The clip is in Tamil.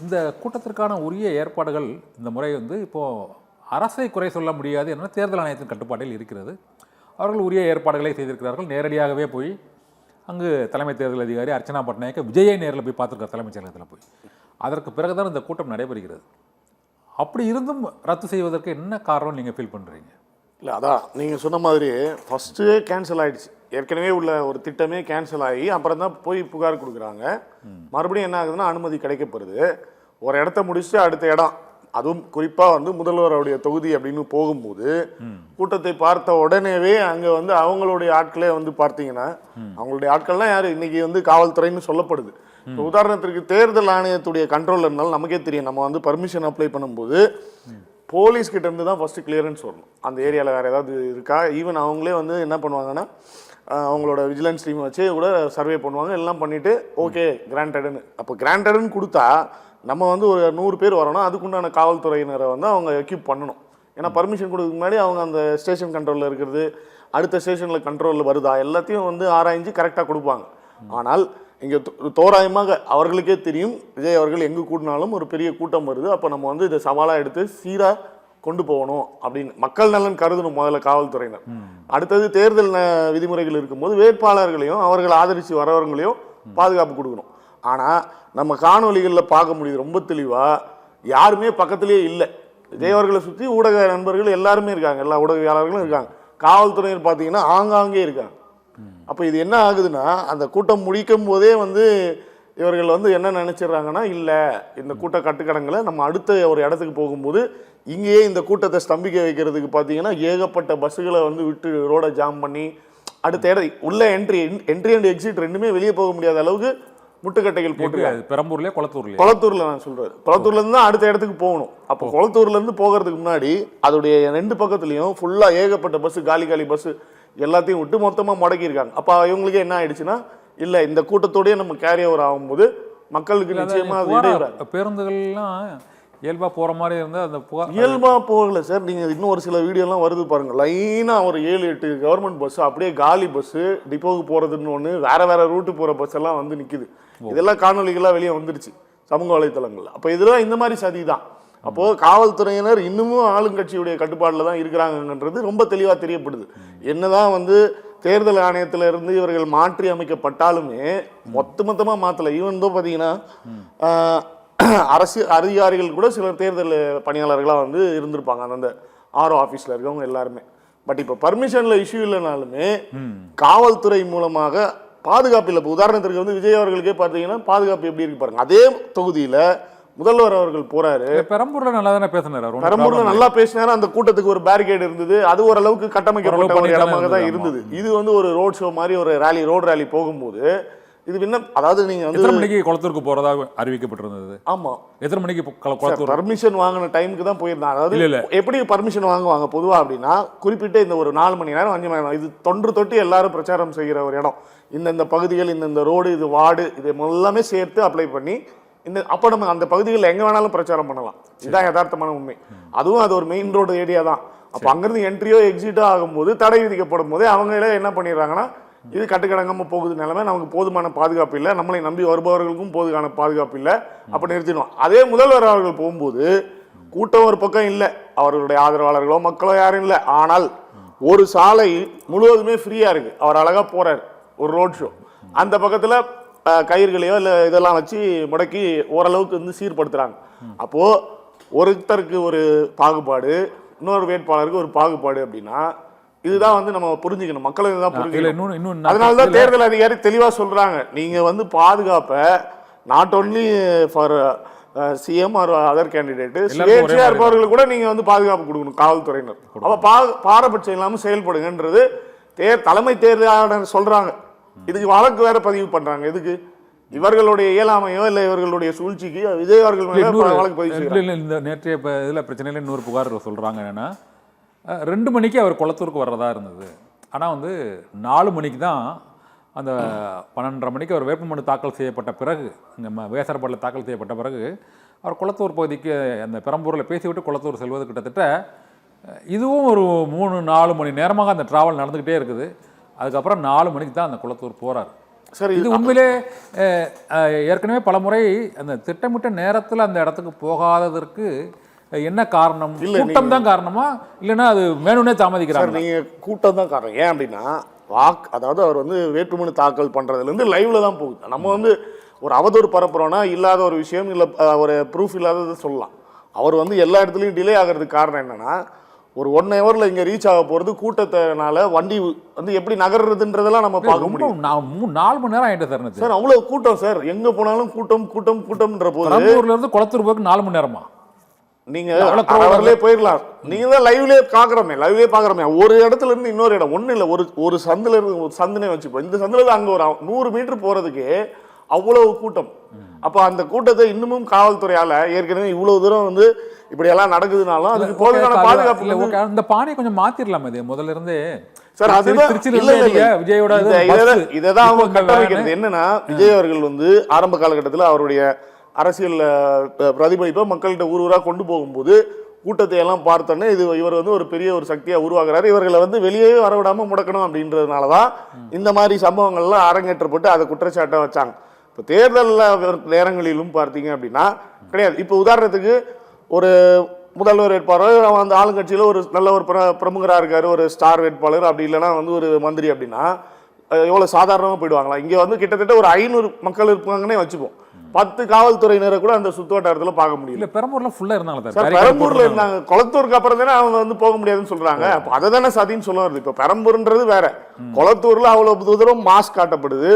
இந்த கூட்டத்திற்கான உரிய ஏற்பாடுகள் இந்த முறை வந்து இப்போது அரசை குறை சொல்ல முடியாது என தேர்தல் ஆணையத்தின் கட்டுப்பாட்டில் இருக்கிறது. அவர்கள் உரிய ஏற்பாடுகளை செய்திருக்கிறார்கள். நேரடியாகவே போய் அங்கு தலைமை தேர்தல் அதிகாரி அர்ச்சனா பட்நாயக்க விஜயை நேரில் போய் பார்த்துருக்கார், தலைமைச் செயலகத்தில் போய். அதற்கு பிறகுதான் இந்த கூட்டம் நடைபெறுகிறது. அப்படி இருந்தும் ரத்து செய்வதற்கு என்ன காரணம் நீங்கள் ஃபீல் பண்ணுறீங்க? இல்லை, அதான் நீங்கள் சொன்ன மாதிரி ஃபஸ்ட்டு கேன்சல் ஆகிடுச்சு. ஏற்கனவே உள்ள ஒரு திட்டமே கேன்சல் ஆகி அப்புறம் தான் போய் புகார் கொடுக்குறாங்க. மறுபடியும் என்ன ஆகுதுன்னா அனுமதி கிடைக்கப்படுது. ஒரு இடத்த முடிச்சுட்டு அடுத்த இடம், அதுவும் குறிப்பாக வந்து முதல்வருடைய தொகுதி அப்படின்னு போகும்போது கூட்டத்தை பார்த்த உடனேவே அங்கே வந்து அவங்களுடைய ஆட்களே வந்து பார்த்தீங்கன்னா, அவங்களுடைய ஆட்கள்லாம் யார் இன்னைக்கு வந்து காவல்துறைன்னு சொல்லப்படுது. இப்போ உதாரணத்திற்கு தேர்தல் ஆணையத்துடைய கண்ட்ரோல் இருந்தாலும் நமக்கே தெரியும், நம்ம வந்து பர்மிஷன் அப்ளை பண்ணும்போது போலீஸ்கிட்ட இருந்து தான் ஃபஸ்ட்டு கிளியரன்ஸ் வரணும். அந்த ஏரியாவில் வேறு ஏதாவது இருக்கா, ஈவன் அவங்களே வந்து என்ன பண்ணுவாங்கன்னா அவங்களோட விஜிலன்ஸ் டீம் வச்சு கூட சர்வே பண்ணுவாங்க, எல்லாம் பண்ணிவிட்டு ஓகே கிராண்டடுன்னு. அப்போ கிராண்டடுன்னு கொடுத்தா நம்ம வந்து ஒரு 100 பேர் வரணும், அதுக்குண்டான காவல்துறையினரை வந்து அவங்க எக்யூப் பண்ணணும். ஏன்னா பர்மிஷன் கொடுக்க முன்னாடி அவங்க அந்த ஸ்டேஷன் கண்ட்ரோலில் இருக்கிறது, அடுத்த ஸ்டேஷனில் கண்ட்ரோலில் வருதா எல்லாத்தையும் வந்து ஆராய்ஞ்சு கரெக்டாக கொடுப்பாங்க. ஆனால் இங்கே தோராயமாக அவர்களுக்கே தெரியும், விஜய் அவர்கள் எங்கே கூட்டினாலும் ஒரு பெரிய கூட்டம் வருது, அப்போ நம்ம வந்து இதை சவாலாக எடுத்து சீராக கொண்டு போகணும் அப்படின்னு மக்கள் நலன் கருதணும் முதல்ல காவல்துறையினர். அடுத்தது தேர்தல் விதிமுறைகள் இருக்கும்போது வேட்பாளர்களையும் அவர்கள் ஆதரித்து வரவர்களையும் பாதுகாப்பு கொடுக்கணும். ஆனால் நம்ம காணொலிகளில் பார்க்க முடியுது ரொம்ப தெளிவாக, யாருமே பக்கத்திலேயே இல்லை. விஜய் அவர்களை சுற்றி ஊடக நண்பர்கள் எல்லாருமே இருக்காங்க, எல்லா ஊடகவியாளர்களும் இருக்காங்க. காவல்துறையினர் பார்த்தீங்கன்னா ஆங்காங்கே இருக்காங்க. அப்போ இது என்ன ஆகுதுன்னா, அந்த கூட்டம் முடிக்கும் போதே வந்து இவர்கள் வந்து என்ன நினச்சிட்றாங்கன்னா, இல்லை இந்த கூட்ட கட்டுக்கடங்களை நம்ம அடுத்த ஒரு இடத்துக்கு போகும்போது இங்கேயே இந்த கூட்டத்தை ஸ்தம்பிக்க வைக்கிறதுக்கு பார்த்தீங்கன்னா ஏகப்பட்ட பஸ்ஸுகளை வந்து விட்டு ரோடை ஜாம் பண்ணி அடுத்த இடம் உள்ள என்ட்ரி அண்ட் எக்ஸிட் ரெண்டுமே வெளியே போக முடியாத அளவுக்கு முட்டுக்கட்டைகள் போட்டுருக்காங்க. பெரம்பூர்ல கொளத்தூர்ல நான் சொல்றேன், கொளத்தூர்லேருந்து தான் அடுத்த இடத்துக்கு போகணும். அப்போ கொளத்தூர்லேருந்து போகிறதுக்கு முன்னாடி அதோடைய 2 பக்கத்துலையும் ஃபுல்லாக ஏகப்பட்ட பஸ்ஸு, காலி பஸ்ஸு எல்லாத்தையும் விட்டு மொத்தமாக முடக்கியிருக்காங்க. அப்போ இவங்களுக்கே என்ன ஆயிடுச்சுன்னா, இல்லை இந்த கூட்டத்தோடய நம்ம கேரி ஓவர் ஆகும்போது மக்களுக்கு நிச்சயமாக பேருந்துகள்லாம் இயல்பாக போகிற மாதிரி இருந்தால் அந்த இயல்பாக போகல சார். நீங்கள் இன்னும் ஒரு சில வீடியோலாம் வருது பாருங்கள், லைனாக ஒரு 7-8 கவர்மெண்ட் பஸ்ஸு அப்படியே காலி பஸ்ஸு டிப்போவுக்கு போகிறதுன்னு ஒன்று வேறு ரூட்டு போகிற பஸ் எல்லாம் வந்து நிற்கிது. இதெல்லாம் காணொலிகளாக வெளியே வந்துடுச்சு சமூக வலைத்தளங்கள். அப்போ இதெல்லாம் இந்த மாதிரி சதி தான். அப்போது காவல்துறையினர் இன்னமும் ஆளுங்கட்சியுடைய கட்டுப்பாட்டில் தான் இருக்கிறாங்கன்றது ரொம்ப தெளிவாக தெரியப்படுது. என்னதான் வந்து தேர்தல் ஆணையத்தில் இருந்து இவர்கள் மாற்றி அமைக்கப்பட்டாலுமே மொத்தமாக மாற்றலை. ஈவன் தான் பார்த்தீங்கன்னா அரசு அதிகாரிகள் கூட சில தேர்தல் பணியாளர்களாக வந்து இருந்திருப்பாங்க அந்த ஆர்ஓ ஆஃபீஸில் இருக்கவங்க எல்லாருமே. பட் இப்போ பர்மிஷனில் இஷ்யூ இல்லைனாலுமே காவல்துறை மூலமாக பாதுகாப்பு இல்லை. இப்போ உதாரணத்திற்கு வந்து விஜய் அவர்களுக்கே பார்த்தீங்கன்னா பாதுகாப்பு எப்படி இருக்கு பாருங்க. அதே தொகுதியில் முதல்வர் அவர்கள் போறாரு, பெரம்பூர்ல நல்லா தானே பேசினாரு, பெரம்பூர்ல நல்லா பேசினாரு. அந்த கூட்டத்துக்கு ஒரு பேரிகேட் இருந்தது, அது ஓரளவுக்கு கட்டமைக்கப்பட்ட ஒரு இடமாக தான் இருந்தது. இது வந்து ஒரு ரோட் ஷோ மாதிரி ஒரு ரோட் ரேலி போகும்போது இது என்ன, அதாவது நீங்க வந்து எத்தனை மணிக்கு குளத்தூருக்கு போறதாக அறிவிக்கப்பட்டிருந்தது? ஆமா, எத்தனை மணிக்கு குளத்தூர் பர்மிஷன் வாங்கின டைமுக்கு தான் போயிருந்தாங்க. அதாவது எப்படி பர்மிஷன் வாங்குவாங்க பொதுவா அப்படின்னா, குறிப்பிட்ட இந்த ஒரு 4 மணி நேரம் 5 மணி நேரம் இது தொட்டு எல்லாரும் பிரச்சாரம் செய்கிற ஒரு இடம். இந்த பகுதிகள், இந்த ரோடு, இது வார்டு, இது எல்லாமே சேர்த்து அப்ளை பண்ணி அப்போ நம்ம அந்த பகுதிகளில் எங்கே வேணாலும் பிரச்சாரம் பண்ணலாம். இதுதான் யதார்த்தமான உண்மை. அதுவும் அது ஒரு மெயின் ரோடு ஏரியா தான். அப்போ அங்கேருந்து என்ட்ரியோ எக்ஸிட்டோ ஆகும்போது தடை விதிக்கப்படும் போதே அவங்களே என்ன பண்ணிடுறாங்கன்னா, இது கட்டுக்கடங்காமல் போகுது நிலைமை, நமக்கு போதுமான பாதுகாப்பு இல்லை, நம்மளை நம்பி வருபவர்களுக்கும் போதுமான பாதுகாப்பு இல்லை, அப்போ நிறுத்திடுவோம். அதே முதல்வர் அவர்கள் போகும்போது கூட்டம் ஒரு பக்கம் இல்லை, அவர்களுடைய ஆதரவாளர்களோ மக்களோ யாரும் இல்லை. ஆனால் ஒரு சாலை முழுவதுமே ஃப்ரீயாக இருக்குது, அவர் அழகாக போகிறார் ஒரு ரோட் ஷோ. அந்த பக்கத்தில் கயிறுகளையோ இல்லை இதெல்லாம் வச்சு முடக்கி ஓரளவுக்கு வந்து சீர்படுத்துகிறாங்க. அப்போது ஒருத்தருக்கு ஒரு பாகுபாடு, இன்னொரு வேட்பாளருக்கு ஒரு பாகுபாடு அப்படின்னா இதுதான் வந்து நம்ம புரிஞ்சுக்கணும், மக்கள் இதுதான் புரிஞ்சுக்கணும். அதனால தான் தேர்தல் அதிகாரி தெளிவாக சொல்கிறாங்க, நீங்கள் வந்து பாதுகாப்பை not only for CM or other candidate சுயேட்சையாக இருப்பவர்கள் கூட நீங்கள் வந்து பாதுகாப்பு கொடுக்கணும் காவல்துறையினர். அப்போ பாரபட்சம் இல்லாமல் செயல்படுங்கன்றது தலைமை தேர்தல் ஆணையர் சொல்கிறாங்க. இதுக்கு வழக்கு வேற பதிவு பண்றாங்க. எதுக்கு? இவர்களுடைய இயலாமையோ இல்லை இவர்களுடைய சூழ்ச்சிக்கு விஜய் அவர்கள் வழக்கு பதிவு செய்யறாங்க. இந்த நேற்றைய இதில் பிரச்சனையில் இன்னொரு புகார் சொல்றாங்க என்னன்னா, 2 மணிக்கு அவர் குளத்தூருக்கு வர்றதா இருந்தது. ஆனால் வந்து 4 மணிக்கு தான், அந்த 12:30 மணிக்கு அவர் வேட்புமனு தாக்கல் செய்யப்பட்ட பிறகு, நம்ம வேசரப்பாடில் தாக்கல் செய்யப்பட்ட பிறகு அவர் குளத்தூர் பகுதிக்கு அந்த பெரம்பூரில் பேசிவிட்டு குளத்தூர் செல்வது கிட்டத்தட்ட இதுவும் ஒரு 3-4 மணி நேரமாக அந்த டிராவல் நடந்துக்கிட்டே இருக்குது. அதுக்கப்புறம் 4 மணிக்கு தான் அந்த குளத்தூர் போகிறார். சார் இது உண்மையிலே ஏற்கனவே பல முறை அந்த திட்டமிட்ட நேரத்தில் அந்த இடத்துக்கு போகாததற்கு என்ன காரணம்? கூட்டம் தான் காரணமா இல்லைன்னா அது வேணும்னே தாமதிக்கிறாங்க? நீங்க கூட்டம் தான் காரணம். ஏன் அப்படின்னா அதாவது அவர் வந்து வேட்புமனு தாக்கல் பண்றதுலேருந்து லைவ்ல தான் போகுது. நம்ம வந்து ஒரு அவதூறு பரப்புறோம்னா இல்லாத ஒரு விஷயம் இல்லை, ஒரு ப்ரூஃப் இல்லாததை சொல்லலாம். அவர் வந்து எல்லா இடத்துலையும் டிலே ஆகிறதுக்கு காரணம் என்னன்னா, ஒரு 1 ஹவர்ல இங்க ரீச் ஆக போறது கூட்டத்தினால வண்டி வந்து எப்படி நகர்றதுன்றதெல்லாம் நம்ம பார்க்க முடியும். 4 மணி நேரம் ஆயிட்டு சார். சார் அவ்வளவு கூட்டம் சார், எங்க போனாலும் கூட்டம் கூட்டம் கூட்டம்ன்ற போது பெரம்பூர்ல இருந்து குளத்தூர் போக்கு 4 மணி நேரமா? நீங்க அவர்களே போயிடலாம். நீங்க தான் லைவ்லயே பாக்குறோமே ஒரு இடத்துல இருந்து இன்னொரு இடம் ஒண்ணு இல்ல, ஒரு சந்துல இருந்து ஒரு சந்துனே வச்சுப்போம். இந்த சந்துல இருந்து அங்க ஒரு 100 மீட்டர் போறதுக்கு அவ்வளவு கூட்டம். அப்ப அந்த கூட்டத்தை இன்னமும் காவல்துறையால ஏற்கனவே இவ்வளவு தூரம் வந்து இப்படி எல்லாம் நடக்குதுனாலும் அதுக்கு போதுமான பாதுகாப்பு இல்ல. இந்த பாணியை கொஞ்சம் மாத்திரலாம். இது முதல்ல இருந்தே சார் அதுதான் விஜயோட இதான் அவங்க கட்டமைக்கிறது. என்னன்னா விஜய் அவர்கள் வந்து ஆரம்ப காலகட்டத்தில் அவருடைய அரசியல் பிரதிபலிப்பை மக்கள்கிட்ட ஊரா கொண்டு போகும்போது கூட்டத்தை எல்லாம் பார்த்தோன்னே இவர் வந்து ஒரு பெரிய ஒரு சக்தியா உருவாக்குறாரு. இவர்களை வந்து வெளியே வரவிடாம முடக்கணும் அப்படின்றதுனாலதான் இந்த மாதிரி சம்பவங்கள்லாம் அரங்கேற்றப்பட்டு அதை குற்றச்சாட்டை வச்சாங்க. இப்போ தேர்தல் நேரங்களிலும் பார்த்தீங்க அப்படின்னா கிடையாது. இப்போ உதாரணத்துக்கு ஒரு முதல்வர் வேட்பாளர் அந்த ஆளுங்கட்சியில் ஒரு நல்ல ஒரு பிரமுகராக இருக்காரு, ஒரு ஸ்டார் வேட்பாளர், அப்படி இல்லைன்னா வந்து ஒரு மந்திரி அப்படின்னா எவ்வளோ சாதாரணமாக போயிடுவாங்களா? இங்கே வந்து கிட்டத்தட்ட ஒரு 500 மக்கள் இருப்பாங்கன்னே வச்சுப்போம். 10 காவல்துறையினரை கூட அந்த சுற்றுவட்டாரத்தில் பார்க்க முடியல. பெரம்பூர்ல ஃபுல்லா இருந்தாங்க சார். பெரம்பூர்ல இருந்தாங்க, குளத்தூருக்கு அப்புறம் தானே அவங்க வந்து போக முடியாதுன்னு சொல்றாங்க. அப்போ அதை தானே சதின்னு சொல்ல வருது. இப்போ பெரம்பூர்ன்றது வேற, குளத்தூர்ல அவ்வளவு தூரம் மாஸ்க் காட்டப்படுது.